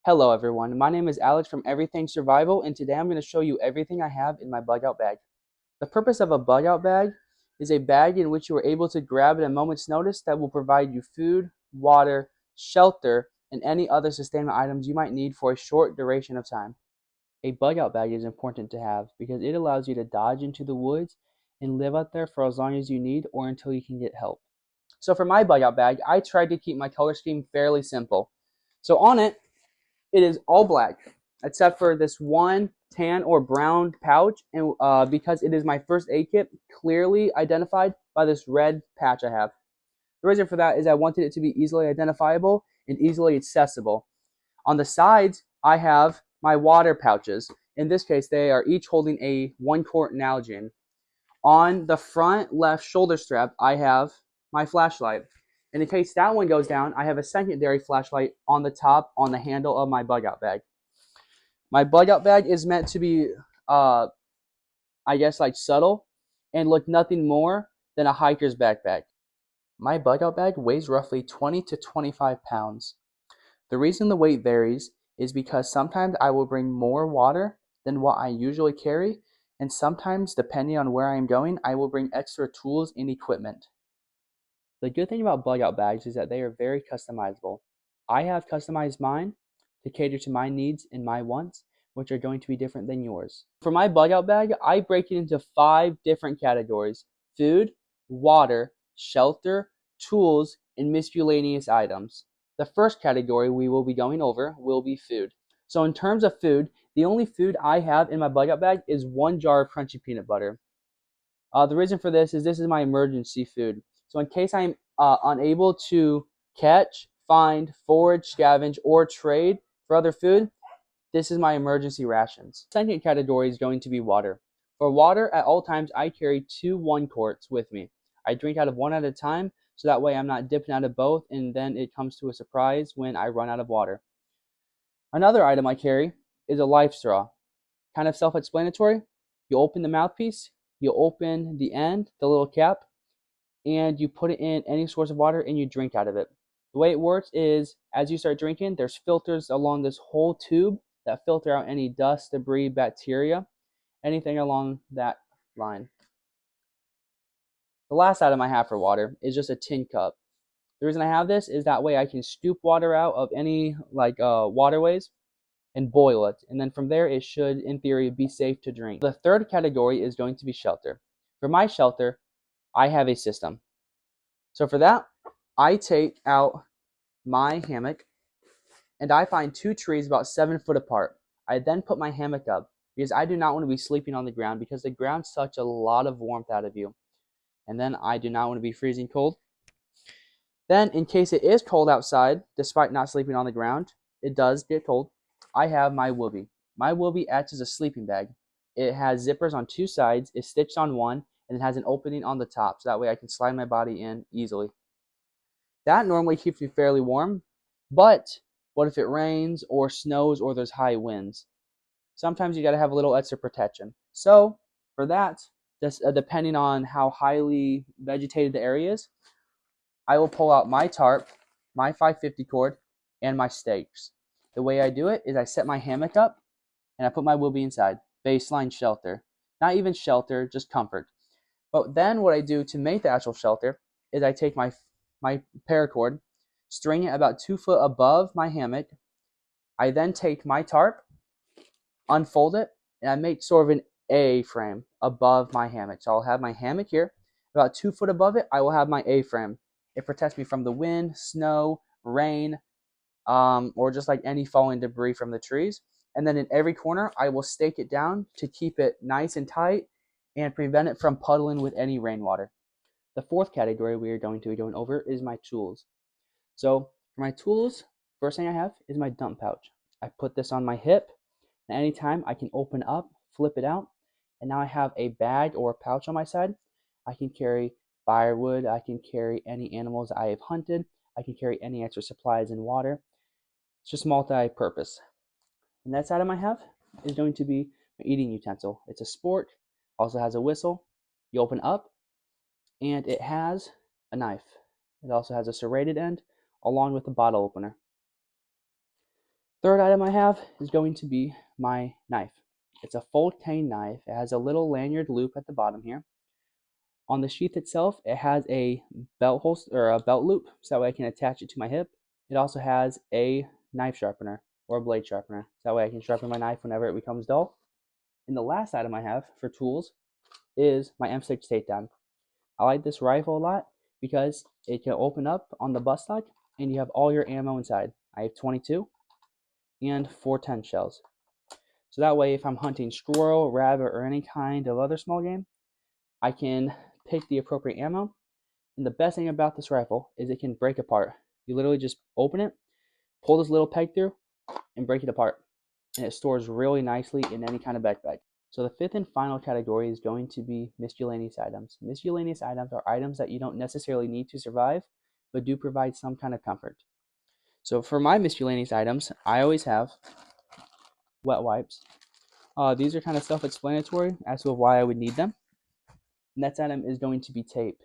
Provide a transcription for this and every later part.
Hello everyone, my name is Alex from Everything Survival, and today I'm going to show you everything I have in my bug out bag. The purpose of a bug out bag is a bag in which you are able to grab at a moment's notice that will provide you food, water, shelter, and any other sustainable items you might need for a short duration of time. A bug out bag is important to have because it allows you to dodge into the woods and live out there for as long as you need or until you can get help. So for my bug out bag, I tried to keep my color scheme fairly simple. So on it is all black, except for this one tan or brown pouch, and because it is my first aid kit, clearly identified by this red patch I have. The reason for that is I wanted it to be easily identifiable and easily accessible. On the sides, I have my water pouches. In this case, they are each holding a 1 quart Nalgene. On the front left shoulder strap, I have my flashlight. And in case that one goes down, I have a secondary flashlight on the top on the handle of my bug out bag. My bug out bag is meant to be, uh, I guess, like subtle and look nothing more than a hiker's backpack. My bug out bag weighs roughly 20 to 25 pounds. The reason the weight varies is because sometimes I will bring more water than what I usually carry, and sometimes, depending on where I am going, I will bring extra tools and equipment. The good thing about bug out bags is that they are very customizable. I have customized mine to cater to my needs and my wants, which are going to be different than yours. For my bug out bag, I break it into 5 different categories: food, water, shelter, tools, and miscellaneous items. The first category we will be going over will be food. So in terms of food, the only food I have in my bug out bag is 1 jar of crunchy peanut butter. The reason for this is my emergency food. So in case I'm unable to catch, find, forage, scavenge, or trade for other food, this is my emergency rations. Second category is going to be water. For water, at all times, I carry 2 1 quarts with me. I drink out of one at a time, so that way I'm not dipping out of both, and then it comes to a surprise when I run out of water. Another item I carry is a life straw. Kind of self-explanatory. You open the mouthpiece, you open the end, the little cap, and you put it in any source of water and you drink out of it. The way it works is as you start drinking, there's filters along this whole tube that filter out any dust, debris, bacteria, anything along that line. The last item I have for water is just a tin cup. The reason I have this is that way I can scoop water out of any waterways and boil it. And then from there, it should, in theory, be safe to drink. The third category is going to be shelter. For my shelter, I have a system. So for that, I take out my hammock and I find 2 trees about 7 foot apart. I then put my hammock up because I do not want to be sleeping on the ground because the ground sucks a lot of warmth out of you. And then I do not want to be freezing cold. Then, in case it is cold outside, despite not sleeping on the ground, it does get cold, I have my Whoopee. My Whoopee acts as a sleeping bag. It has zippers on 2 sides, it's stitched on one, and it has an opening on the top, so that way I can slide my body in easily. That normally keeps me fairly warm, but what if it rains or snows or there's high winds? Sometimes you got to have a little extra protection. So, for that, just depending on how highly vegetated the area is, I will pull out my tarp, my 550 cord, and my stakes. The way I do it is I set my hammock up and I put my Whoopee inside. Baseline shelter. Not even shelter, just comfort. But then what I do to make the actual shelter is I take my paracord, string it about 2 foot above my hammock. I then take my tarp, unfold it, and I make sort of an A-frame above my hammock. So I'll have my hammock here. About 2 foot above it, I will have my A-frame. It protects me from the wind, snow, rain, or just like any falling debris from the trees. And then in every corner, I will stake it down to keep it nice and tight and prevent it from puddling with any rainwater. The fourth category we are going to be going over is my tools. So for my tools, first thing I have is my dump pouch. I put this on my hip, and anytime I can open up, flip it out, and now I have a bag or a pouch on my side. I can carry firewood, I can carry any animals I have hunted, I can carry any extra supplies and water. It's just multi-purpose. The next item I have is going to be my eating utensil. It's a spork, also has a whistle. You open up, and it has a knife. It also has a serrated end along with a bottle opener. Third item I have is going to be my knife. It's a full cane knife. It has a little lanyard loop at the bottom here. On the sheath itself, it has a belt holster or a belt loop, so that way I can attach it to my hip. It also has a knife sharpener or a blade sharpener, so that way I can sharpen my knife whenever it becomes dull. And the last item I have for tools is my M6 takedown. I like this rifle a lot because it can open up on the buttstock and you have all your ammo inside. I have 22 and 410 shells. So that way if I'm hunting squirrel, rabbit, or any kind of other small game, I can pick the appropriate ammo. And the best thing about this rifle is it can break apart. You literally just open it, pull this little peg through, and break it apart. And it stores really nicely in any kind of backpack. So the fifth and final category is going to be miscellaneous items. Miscellaneous items are items that you don't necessarily need to survive, but do provide some kind of comfort. So for my miscellaneous items, I always have wet wipes. These are kind of self-explanatory as to why I would need them. Next item is going to be tape.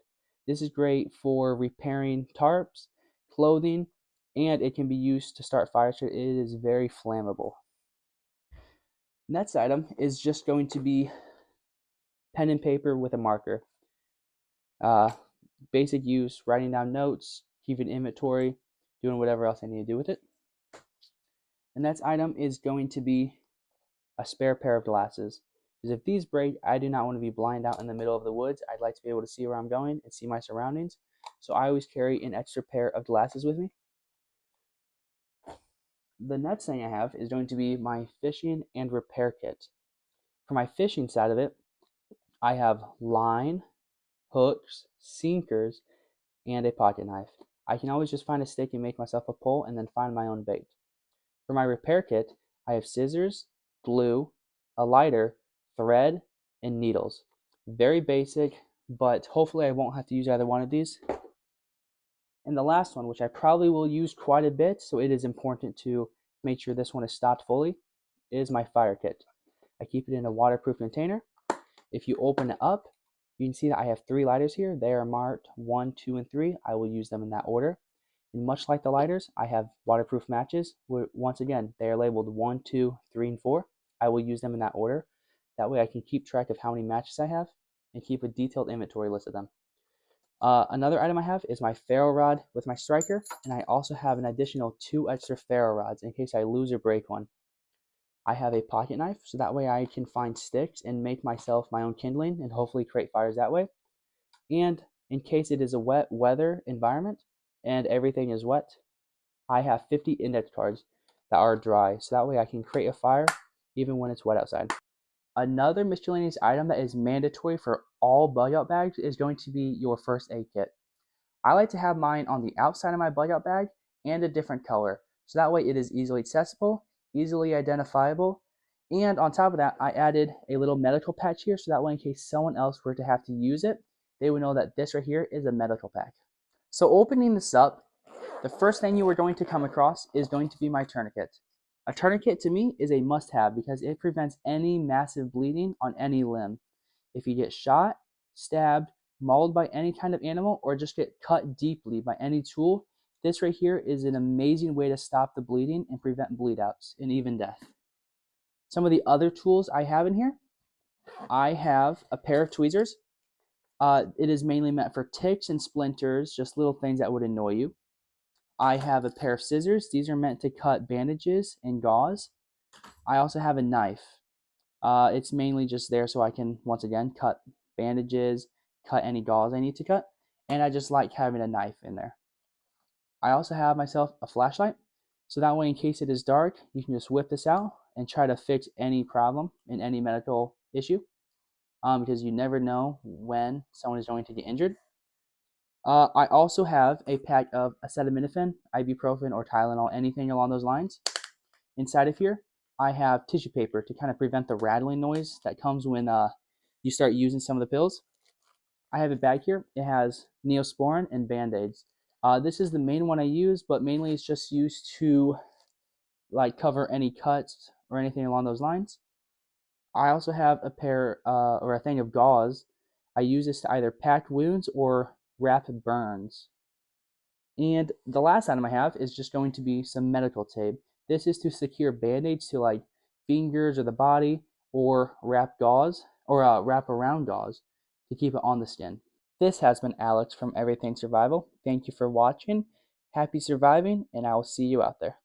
This is great for repairing tarps, clothing, and it can be used to start fires. It is very flammable. Next item is just going to be pen and paper with a marker. Basic use, writing down notes, keeping inventory, doing whatever else I need to do with it. The next item is going to be a spare pair of glasses. Because if these break, I do not want to be blind out in the middle of the woods. I'd like to be able to see where I'm going and see my surroundings. So I always carry an extra pair of glasses with me. The next thing I have is going to be my fishing and repair kit. For my fishing side of it, I have line, hooks, sinkers, and a pocket knife. I can always just find a stick and make myself a pole and then find my own bait. For my repair kit, I have scissors, glue, a lighter, thread, and needles. Very basic, but hopefully I won't have to use either one of these. And the last one, which I probably will use quite a bit, so it is important to make sure this one is stocked fully, is my fire kit. I keep it in a waterproof container. If you open it up, you can see that I have 3 lighters here. They are marked 1, 2, and 3. I will use them in that order. And much like the lighters, I have waterproof matches. Once again, they are labeled 1, 2, 3, and 4. I will use them in that order. That way I can keep track of how many matches I have and keep a detailed inventory list of them. Another item I have is my ferro rod with my striker, and I also have an additional 2 extra ferro rods in case I lose or break one. I have a pocket knife, so that way I can find sticks and make myself my own kindling and hopefully create fires that way. And in case it is a wet weather environment and everything is wet, I have 50 index cards that are dry, so that way I can create a fire even when it's wet outside. Another miscellaneous item that is mandatory for all bug out bags is going to be your first aid kit. I like to have mine on the outside of my bug out bag and a different color, so that way it is easily accessible, easily identifiable, and on top of that, I added a little medical patch here, so that way in case someone else were to have to use it, they would know that this right here is a medical pack. So opening this up, the first thing you are going to come across is going to be my tourniquet. A tourniquet to me is a must-have because it prevents any massive bleeding on any limb. If you get shot, stabbed, mauled by any kind of animal, or just get cut deeply by any tool, this right here is an amazing way to stop the bleeding and prevent bleed outs and even death. Some of the other tools I have in here, I have a pair of tweezers. It is mainly meant for ticks and splinters, just little things that would annoy you. I have a pair of scissors. These are meant to cut bandages and gauze. I also have a knife. It's mainly just there so I can, once again, cut bandages, cut any gauze I need to cut, and I just like having a knife in there. I also have myself a flashlight, so that way in case it is dark, you can just whip this out and try to fix any problem in any medical issue, because you never know when someone is going to get injured. I also have a pack of acetaminophen, ibuprofen, or Tylenol, anything along those lines. Inside of here, I have tissue paper to kind of prevent the rattling noise that comes when you start using some of the pills. I have a bag here. It has Neosporin and Band-Aids. This is the main one I use, but mainly it's just used to like cover any cuts or anything along those lines. I also have a pair or a thing of gauze. I use this to either pack wounds or wrap burns. And the last item I have is just going to be some medical tape. This is to secure band-aids to like fingers or the body, or wrap gauze or wrap around gauze to keep it on the skin. This has been Alex from Everything Survival. Thank you for watching. Happy surviving, and I will see you out there.